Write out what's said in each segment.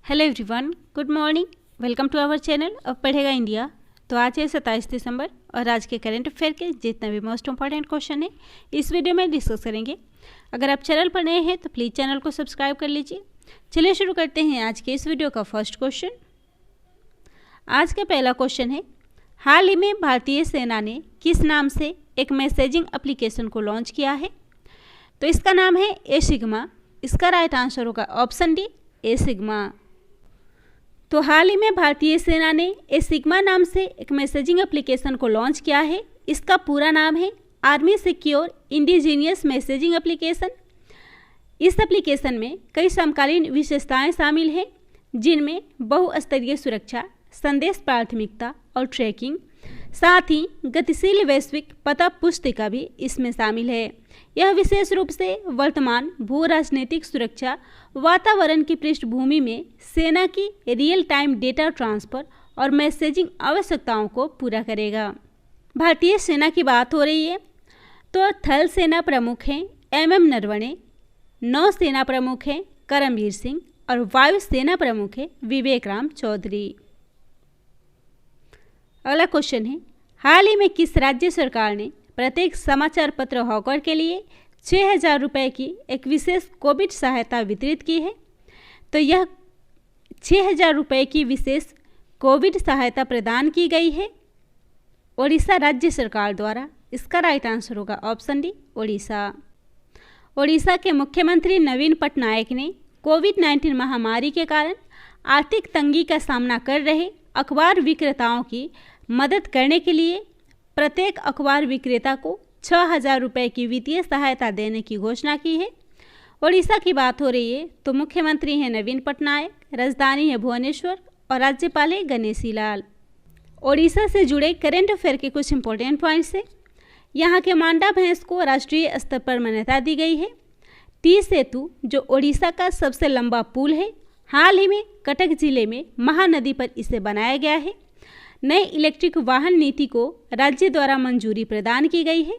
Hello everyone, good morning. Welcome to our channel अब पढ़ेगा India. तो आज है 27 दिसंबर और आज के करंट अफेयर के जितने भी मोस्ट इंपॉर्टेंट क्वेश्चन है इस वीडियो में डिस्कस करेंगे। अगर आप चैनल पर नए हैं तो प्लीज़ चैनल को सब्सक्राइब कर लीजिए। चलिए शुरू करते हैं आज के इस वीडियो का फर्स्ट क्वेश्चन। आज का पहला क्वेश्चन है, हाल ही में भारतीय सेना ने किस नाम से एक मैसेजिंग एप्लीकेशन को लॉन्च किया है? तो इसका नाम है ए सिग्मा। इसका राइट आंसर होगा ऑप्शन डी, ए सिग्मा। तो हाल ही में भारतीय सेना ने ए सिग्मा नाम से एक मैसेजिंग एप्लीकेशन को लॉन्च किया है। इसका पूरा नाम है army secure indigenous messaging application. इस एप्लीकेशन में कई समकालीन विशेषताएं शामिल हैं, जिनमें बहुस्तरीय सुरक्षा, संदेश प्राथमिकता और ट्रैकिंग, साथ ही गतिशील वैश्विक पता पुस्तिका भी इसमें शामिल है। यह विशेष रूप से वर्तमान भू राजनीतिक सुरक्षा वातावरण की पृष्ठभूमि में सेना की रियल टाइम डेटा ट्रांसफर और मैसेजिंग आवश्यकताओं को पूरा करेगा। भारतीय सेना की बात हो रही है तो थल सेना प्रमुख हैं MM नरवणे, नौ सेना प्रमुख हैं करमबीर सिंह और वायु सेना प्रमुख है विवेक राम चौधरी। अगला क्वेश्चन है, हाल ही में किस राज्य सरकार ने प्रत्येक समाचार पत्र हॉकर के लिए 6,000 रुपये की एक विशेष कोविड सहायता वितरित की है? तो यह 6,000 रुपये की विशेष कोविड सहायता प्रदान की गई है ओडिशा राज्य सरकार द्वारा। इसका राइट आंसर होगा ऑप्शन डी, ओडिशा। ओडिशा के मुख्यमंत्री नवीन पटनायक ने कोविड-19 महामारी के कारण आर्थिक तंगी का सामना कर रहे अखबार विक्रेताओं की मदद करने के लिए प्रत्येक अखबार विक्रेता को 6,000 रुपये की वित्तीय सहायता देने की घोषणा की है। ओडिशा की बात हो रही है तो मुख्यमंत्री हैं नवीन पटनायक, राजधानी है भुवनेश्वर और राज्यपाल है गणेशी लाल। ओडिशा से जुड़े करंट अफेयर के कुछ इंपॉर्टेंट पॉइंट्स है। यहाँ के मांडा भैंस को राष्ट्रीय स्तर पर मान्यता दी गई है। टी सेतु जो ओडिशा का सबसे लंबा पुल है, हाल ही में कटक जिले में महानदी पर इसे बनाया गया है। नई इलेक्ट्रिक वाहन नीति को राज्य द्वारा मंजूरी प्रदान की गई है।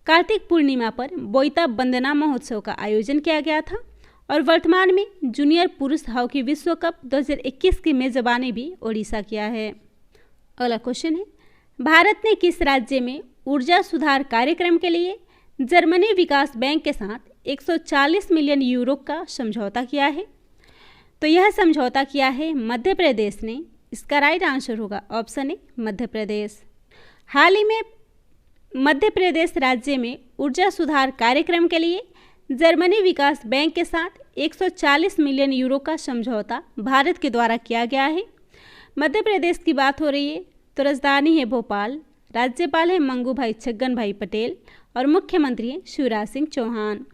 कार्तिक पूर्णिमा पर बोईता वंदना महोत्सव का आयोजन किया गया था और वर्तमान में जूनियर पुरुष हॉकी विश्व कप 2021 की मेजबानी भी ओडिशा किया है। अगला क्वेश्चन है, भारत ने किस राज्य में ऊर्जा सुधार कार्यक्रम के लिए जर्मनी विकास बैंक के साथ 140 मिलियन यूरो का समझौता किया है? तो यह समझौता किया है मध्य प्रदेश ने। इसका राइट आंसर होगा ऑप्शन ए, मध्य प्रदेश। हाल ही में मध्य प्रदेश राज्य में ऊर्जा सुधार कार्यक्रम के लिए जर्मनी विकास बैंक के साथ 140 मिलियन यूरो का समझौता भारत के द्वारा किया गया है। मध्य प्रदेश की बात हो रही है तो राजधानी है भोपाल, राज्यपाल है मंगू भाई छगन भाई पटेल और मुख्यमंत्री हैं शिवराज सिंह चौहान।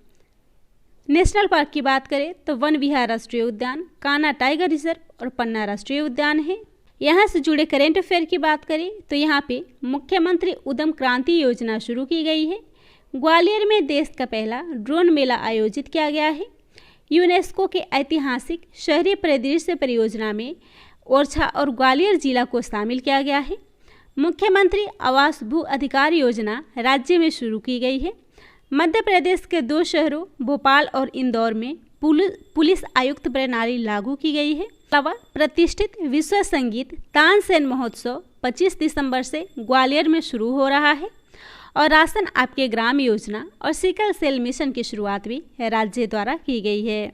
नेशनल पार्क की बात करें तो वन विहार राष्ट्रीय उद्यान, कान्हा टाइगर रिजर्व और पन्ना राष्ट्रीय उद्यान है। यहाँ से जुड़े करेंट अफेयर की बात करें तो यहाँ पे मुख्यमंत्री उद्यम क्रांति योजना शुरू की गई है। ग्वालियर में देश का पहला ड्रोन मेला आयोजित किया गया है। यूनेस्को के ऐतिहासिक शहरी परिदृश्य परियोजना में ओरछा और ग्वालियर जिला को शामिल किया गया है। मुख्यमंत्री आवास भू अधिकार योजना राज्य में शुरू की गई है। मध्य प्रदेश के 2 शहरों भोपाल और इंदौर में पुलिस आयुक्त प्रणाली लागू की गई है। अलावा प्रतिष्ठित विश्व संगीत तानसेन महोत्सव 25 दिसंबर से ग्वालियर में शुरू हो रहा है और राशन आपके ग्राम योजना और सिकल सेल मिशन की शुरुआत भी राज्य द्वारा की गई है।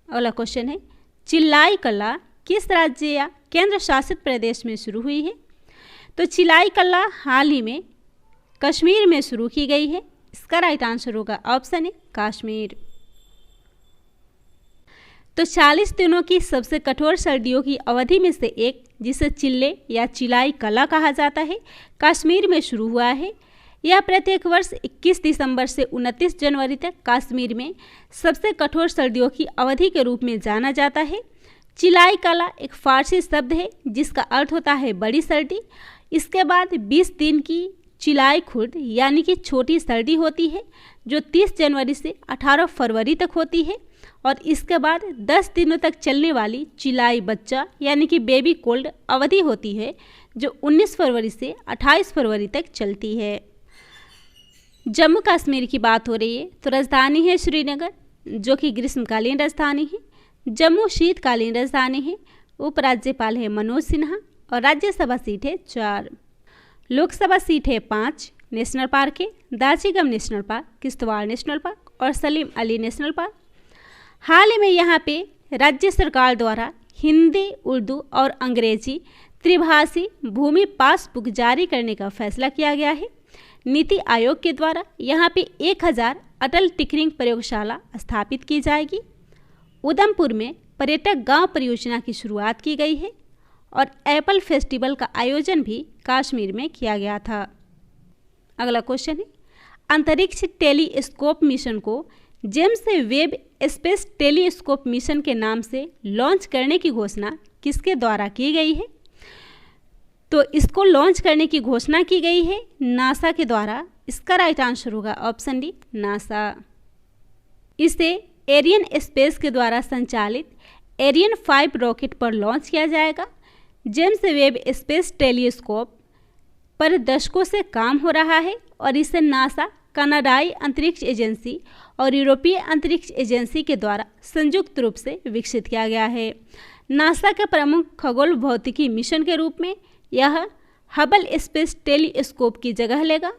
अगला क्वेश्चन है, चिल्लाई कला किस राज्य या केंद्र शासित प्रदेश में शुरू हुई है? तो चिल्लाई कला हाल ही में कश्मीर में शुरू की गई है। इसका राइट आंसर होगा ऑप्शन ए, कश्मीर। तो 40 दिनों की सबसे कठोर सर्दियों की अवधि में से एक, जिसे चिल्ले या चिलाई कला कहा जाता है, कश्मीर में शुरू हुआ है। यह प्रत्येक वर्ष 21 दिसंबर से 29 जनवरी तक कश्मीर में सबसे कठोर सर्दियों की अवधि के रूप में जाना जाता है। चिलाई कला एक फारसी शब्द है जिसका अर्थ होता है बड़ी सर्दी। इसके बाद 20 दिन की चिलाई खुर्द यानी कि छोटी सर्दी होती है, जो 30 जनवरी से 18 फरवरी तक होती है और इसके बाद 10 दिनों तक चलने वाली चिलाई बच्चा यानी कि बेबी कोल्ड अवधि होती है, जो 19 फरवरी से 28 फरवरी तक चलती है। जम्मू कश्मीर की बात हो रही है तो राजधानी है श्रीनगर, जो कि ग्रीष्मकालीन राजधानी है। जम्मू शीतकालीन राजधानी है। उपराज्यपाल है मनोज सिन्हा और राज्यसभा सीट है 4। लोकसभा सीट है 5। नेशनल पार्क है Dachigam national park, Kishtwar national park और सलीम अली नेशनल पार्क। हाल ही में यहाँ पे राज्य सरकार द्वारा हिंदी, उर्दू और अंग्रेजी त्रिभाषी भूमि पासबुक जारी करने का फैसला किया गया है। नीति आयोग के द्वारा यहाँ पे 1000 अटल टिकरिंग प्रयोगशाला स्थापित की जाएगी। उधमपुर में पर्यटक गांव परियोजना की शुरुआत की गई है और एप्पल फेस्टिवल का आयोजन भी कश्मीर में किया गया था। अगला क्वेश्चन है, अंतरिक्ष टेलीस्कोप मिशन को James Webb space telescope mission के नाम से लॉन्च करने की घोषणा किसके द्वारा की गई है? तो इसको लॉन्च करने की घोषणा की गई है नासा के द्वारा। इसका राइट आंसर होगा ऑप्शन डी, नासा। इसे एरियन स्पेस के द्वारा संचालित एरियन 5 रॉकेट पर लॉन्च किया जाएगा। जेम्स वेब स्पेस टेलीस्कोप पर दशकों से काम हो रहा है और इसे नासा, कनाडाई अंतरिक्ष एजेंसी और यूरोपीय अंतरिक्ष एजेंसी के द्वारा संयुक्त रूप से विकसित किया गया है। नासा के प्रमुख खगोल भौतिकी मिशन के रूप में यह हबल स्पेस टेलीस्कोप की जगह लेगा।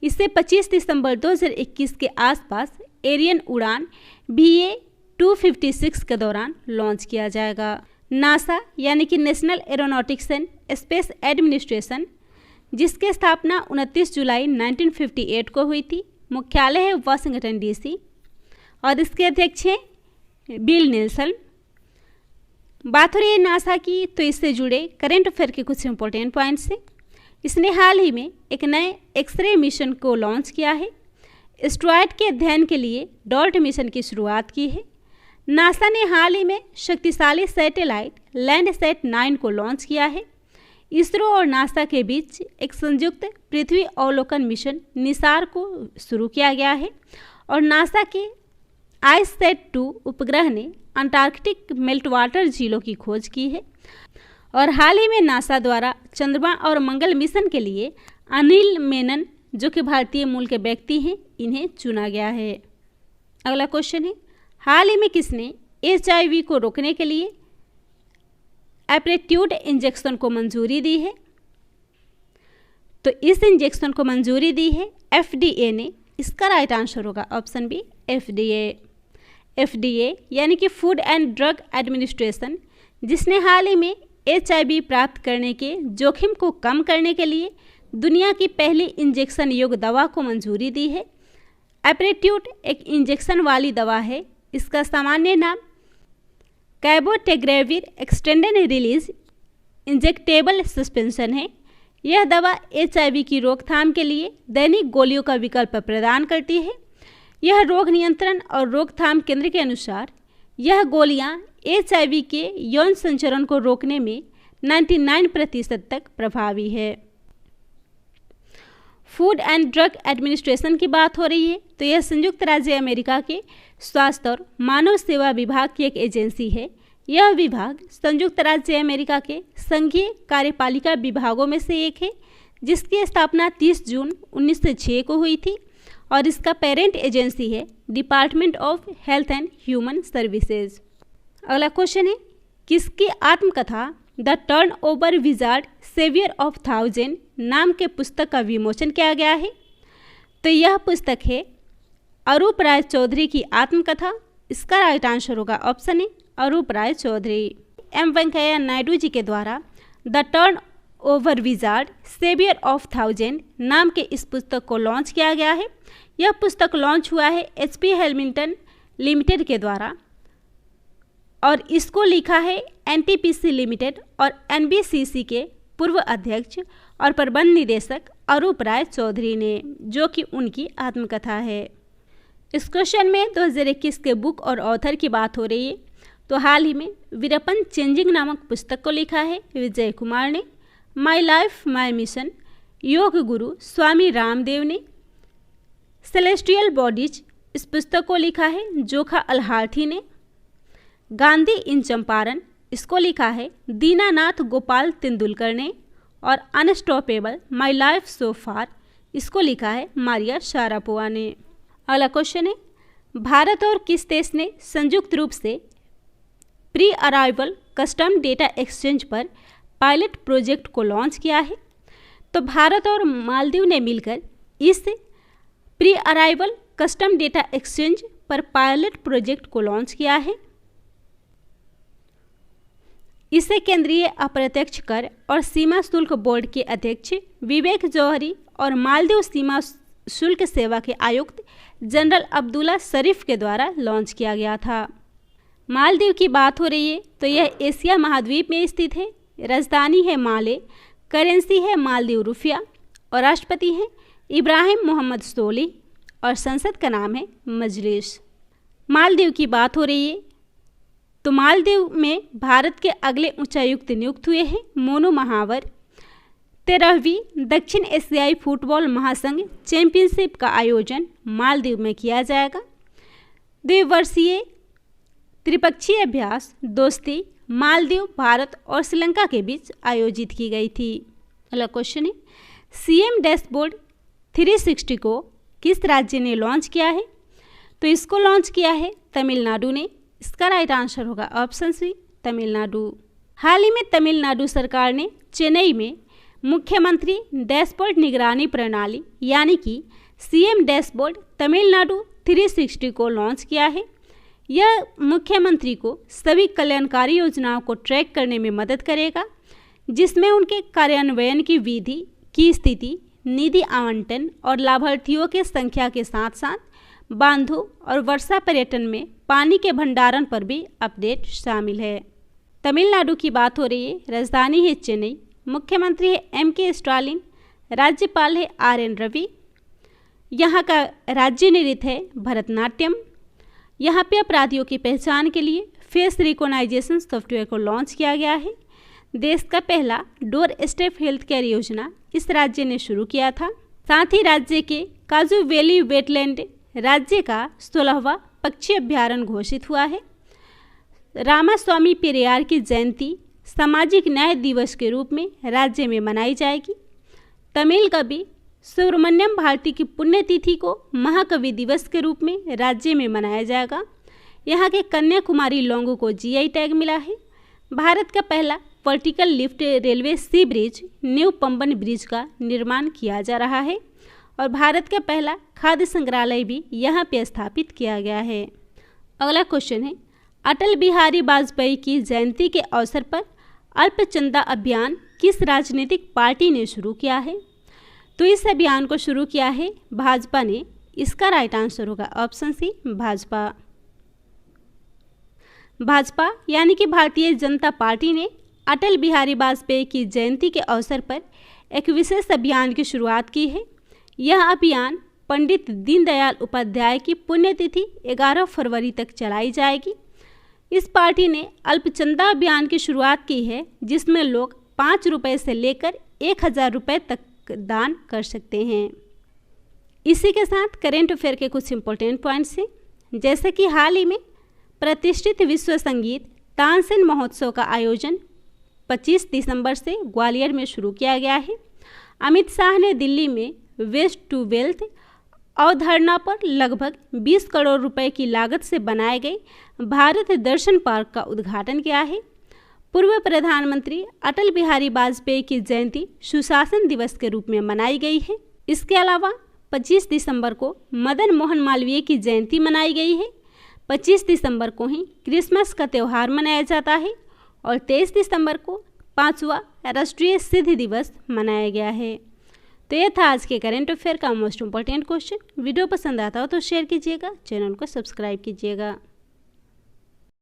इसे 25 दिसंबर 2021 के आसपास एरियन उड़ान VA-256 के दौरान लॉन्च किया जाएगा। नासा यानी कि national aeronautics and space administration, जिसकी स्थापना 29 जुलाई 1958 को हुई थी, मुख्यालय है वाशिंगटन DC और इसके अध्यक्ष हैं बिल नेल्सन। बात हो रही है नासा की, तो इससे जुड़े करंट अफेयर के कुछ इंपॉर्टेंट पॉइंट्स हैं। इसने हाल ही में एक नए एक्सरे मिशन को लॉन्च किया है। एस्ट्रॉयड के अध्ययन के लिए डॉल्ट मिशन की शुरुआत की है। नासा ने हाल ही में शक्तिशाली सैटेलाइट लैंडसैट 9 को लॉन्च किया है। इसरो और नासा के बीच एक संयुक्त पृथ्वी अवलोकन मिशन निसार को शुरू किया गया है और नासा के आइससैट 2 उपग्रह ने अंटार्कटिक मेल्टवाटर झीलों की खोज की है। और हाल ही में नासा द्वारा चंद्रमा और मंगल मिशन के लिए अनिल मेनन, जो कि भारतीय मूल के व्यक्ति हैं, इन्हें चुना गया है। अगला क्वेश्चन है, हाल ही में किसने HIV को रोकने के लिए एप्रेट्यूड इंजेक्शन को मंजूरी दी है? तो इस इंजेक्शन को मंजूरी दी है FDA ने। इसका राइट आंसर होगा ऑप्शन बी, FDA यानी कि फूड एंड ड्रग एडमिनिस्ट्रेशन, जिसने हाल ही में HIV प्राप्त करने के जोखिम को कम करने के लिए दुनिया की पहली इंजेक्शन योग्य दवा को मंजूरी दी है। एप्रेट्यूड एक इंजेक्शन वाली दवा है। इसका सामान्य नाम कैबोटेग्रेविर एक्सटेंडेड रिलीज इंजेक्टेबल सस्पेंशन है। यह दवा HIV की रोकथाम के लिए दैनिक गोलियों का विकल्प प्रदान करती है। यह रोग नियंत्रण और रोकथाम केंद्र के अनुसार यह गोलियां HIV के यौन संचरण को रोकने में 99% तक प्रभावी है। फूड एंड ड्रग एडमिनिस्ट्रेशन की बात हो रही है, तो यह संयुक्त राज्य अमेरिका के स्वास्थ्य और मानव सेवा विभाग की एक एजेंसी है। यह विभाग संयुक्त राज्य अमेरिका के संघीय कार्यपालिका विभागों में से एक है, जिसकी स्थापना 30 जून 1906 को हुई थी और इसका पेरेंट एजेंसी है department of health and human services. अगला क्वेश्चन है, किसकी आत्मकथा the turn over wizard saviour of thousand नाम के पुस्तक का विमोचन किया गया है? तो यह पुस्तक है अरूप राय चौधरी की आत्मकथा। इसका राइट आंसर होगा option A, Arup Roy Chaudhary. M Venkaiah Naidu ji के द्वारा the turn over wizard saviour of thousand नाम के इस पुस्तक को लॉन्च किया गया है। यह पुस्तक लॉन्च हुआ है HP हेमिल्टन लिमिटेड के द्वारा और इसको लिखा है NTPC लिमिटेड और NBCC के पूर्व अध्यक्ष और प्रबंध निदेशक अरूप राय चौधरी ने, जो कि उनकी आत्मकथा है। इस क्वेश्चन में 2021 के बुक और ऑथर की बात हो रही है, तो हाल ही में वीरप्पन चेंजिंग नामक पुस्तक को लिखा है विजय कुमार ने। My life my mission yoga guru Swami Ramdev ने। सेलेस्टियल बॉडीज इस पुस्तक को लिखा है जोखा अल्हार्थी ने। गांधी इन चंपारण इसको लिखा है दीनानाथ गोपाल तेंदुलकर ने। और अनस्टॉपेबल माई लाइफ सो फार इसको लिखा है मारिया शारापोवा ने। अगला क्वेश्चन है, भारत और किस देश ने संयुक्त रूप से pre arrival custom data exchange पर पायलट प्रोजेक्ट को लॉन्च किया है। तो भारत और मालदीव ने मिलकर इस pre arrival custom data exchange पर पायलट प्रोजेक्ट को लॉन्च किया है। इसे केंद्रीय अप्रत्यक्ष कर और सीमा शुल्क बोर्ड के अध्यक्ष विवेक जौहरी और मालदीव सीमा शुल्क सेवा के आयुक्त जनरल अब्दुल्ला शरीफ के द्वारा लॉन्च किया गया था। मालदीव की बात हो रही है तो यह एशिया महाद्वीप में स्थित है। राजधानी है माले, करेंसी है मालदीव रुपया और राष्ट्रपति हैं इब्राहिम मोहम्मद सोलिह और संसद का नाम है मजलिस। मालदीव की बात हो रही है तो मालदीव में भारत के अगले उच्चायुक्त नियुक्त हुए हैं मोनू महावर। 13वीं दक्षिण एशियाई फुटबॉल महासंघ चैंपियनशिप का आयोजन मालदीव में किया जाएगा। द्विवर्षीय त्रिपक्षीय अभ्यास दोस्ती मालदीव, भारत और श्रीलंका के बीच आयोजित की गई थी। अगला क्वेश्चन है, सीएम डैशबोर्ड 360 को किस राज्य ने लॉन्च किया है? तो इसको लॉन्च किया है तमिलनाडु ने। इसका राइट आंसर होगा ऑप्शन सी, तमिलनाडु। हाल ही में तमिलनाडु सरकार ने चेन्नई में मुख्यमंत्री डैशबोर्ड निगरानी प्रणाली यानी कि सीएम डैशबोर्ड तमिलनाडु 360 को लॉन्च किया है। यह मुख्यमंत्री को सभी कल्याणकारी योजनाओं को ट्रैक करने में मदद करेगा, जिसमें उनके कार्यान्वयन की विधि की स्थिति, निधि आवंटन और लाभार्थियों के संख्या के साथ साथ बांधों और वर्षा पर्यटन में पानी के भंडारण पर भी अपडेट शामिल है। तमिलनाडु की बात हो रही है। राजधानी है चेन्नई, मुख्यमंत्री है एम.के. स्टालिन, राज्यपाल है आर.एन. रवि। यहाँ का राज्य नृत्य है भरतनाट्यम। यहाँ पे अपराधियों की पहचान के लिए फेस रिकॉग्नाइजेशन सॉफ्टवेयर को लॉन्च किया गया है। देश का पहला डोर स्टेप हेल्थ केयर योजना इस राज्य ने शुरू किया था। साथ ही राज्य के काजू वैली वेटलैंड राज्य का 16वां पक्षी अभ्यारण्य घोषित हुआ है। रामास्वामी पेरियार की जयंती सामाजिक न्याय दिवस के रूप में राज्य में मनाई जाएगी। तमिल कवि सुब्रमण्यम भारती की पुण्यतिथि को महाकवि दिवस के रूप में राज्य में मनाया जाएगा। यहाँ के कन्याकुमारी लोंगो को जीआई टैग मिला है। भारत का पहला वर्टिकल लिफ्ट रेलवे सी ब्रिज न्यू पंबन ब्रिज का निर्माण किया जा रहा है और भारत का पहला खाद्य संग्रहालय भी यहाँ पे स्थापित किया गया है। अगला क्वेश्चन है, अटल बिहारी वाजपेयी की जयंती के अवसर पर अल्पचंदा अभियान किस राजनीतिक पार्टी ने शुरू किया है? तो इस अभियान को शुरू किया है भाजपा ने। इसका राइट आंसर होगा ऑप्शन सी, भाजपा। भाजपा यानी कि भारतीय जनता पार्टी ने अटल बिहारी वाजपेयी की जयंती के अवसर पर एक विशेष अभियान की शुरुआत की है। यह अभियान पंडित दीनदयाल उपाध्याय की पुण्यतिथि 11 फरवरी तक चलाई जाएगी। इस पार्टी ने अल्पचंदा अभियान की शुरुआत की है, जिसमें लोग 5 रुपये से लेकर 1000 रुपये तक दान कर सकते हैं। इसी के साथ करेंट अफेयर के कुछ इंपॉर्टेंट पॉइंट्स हैं, जैसे कि हाल ही में प्रतिष्ठित विश्व संगीत तानसेन महोत्सव का आयोजन 25 दिसंबर से ग्वालियर में शुरू किया गया है। अमित शाह ने दिल्ली में वेस्ट टू वेल्थ अवधारणा पर लगभग 20 करोड़ रुपए की लागत से बनाए गए भारत दर्शन पार्क का उद्घाटन किया है। पूर्व प्रधानमंत्री अटल बिहारी वाजपेयी की जयंती सुशासन दिवस के रूप में मनाई गई है। इसके अलावा 25 दिसंबर को मदन मोहन मालवीय की जयंती मनाई गई है। 25 दिसंबर को ही क्रिसमस का त्यौहार मनाया जाता है और 23 दिसंबर को 5वां राष्ट्रीय सिद्ध दिवस मनाया गया है। तो यह था आज के करेंट अफेयर का मोस्ट इम्पोर्टेंट क्वेश्चन। वीडियो पसंद आता हो तो शेयर कीजिएगा, चैनल को सब्सक्राइब कीजिएगा।